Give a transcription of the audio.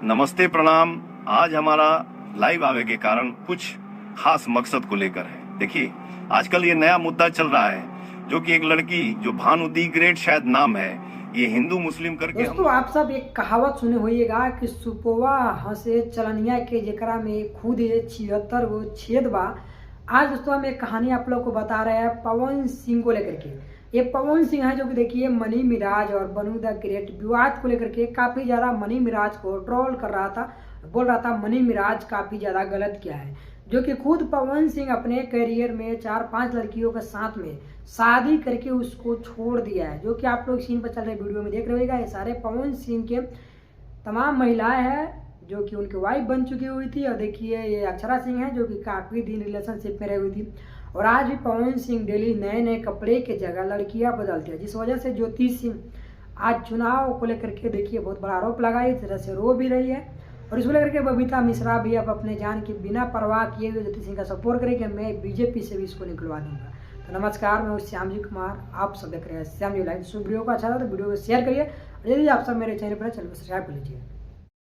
नमस्ते प्रणाम। आज हमारा लाइव आवे के कारण कुछ खास मकसद को लेकर है। देखिए, आजकल ये नया मुद्दा चल रहा है जो कि एक लड़की जो भानु दी ग्रेट शायद नाम है, ये हिंदू मुस्लिम करके दोस्तों, आप सब एक कहावत सुने होइएगा कि सुपोवा हंसे चलनिया के जेकरा में खुद 76 गो छेद बा। आज दोस्तों हम एक कहानी आप लोग को बता रहे हैं पवन सिंह को लेकर के। ये पवन सिंह है जो कि देखिए मनी मिराज और बनू द ग्रेट विवाद को लेकर के काफी ज्यादा मनी मिराज को ट्रोल कर रहा था, बोल रहा था मनी मिराज काफी ज्यादा गलत किया है। जो कि खुद पवन सिंह अपने करियर में 4-5 लड़कियों के साथ में शादी करके उसको छोड़ दिया है। जो कि आप लोग सीन पर चल रहे वीडियो में देख रहे होगा, ये सारे पवन सिंह के तमाम महिलाएं हैं जो कि उनकी वाइफ बन चुकी हुई थी। और देखिए ये अक्षरा सिंह है जो कि काफी दिन रिलेशनशिप में रही हुई थी। और आज भी पवन सिंह डेली नए नए कपड़े के जगह लड़कियां बदलते हैं, जिस वजह से ज्योति सिंह आज चुनाव को लेकर के देखिए बहुत बड़ा आरोप लगाई, इस तरह से रो भी रही है। और इसको लेकर के बबीता मिश्रा भी अब अपने जान की बिना परवाह किए हुए ज्योति सिंह का सपोर्ट करेगी, मैं बीजेपी से भी इसको निकलवा दूंगा। तो नमस्कार, मैं हूं श्यामजी कुमार, आप सब देख रहे हैं श्यामजी लाइव। वीडियो को अच्छा लगा तो वीडियो को शेयर करिए, और यदि आप सब मेरे चैनल पर चैनल को सब्सक्राइब कर लीजिए।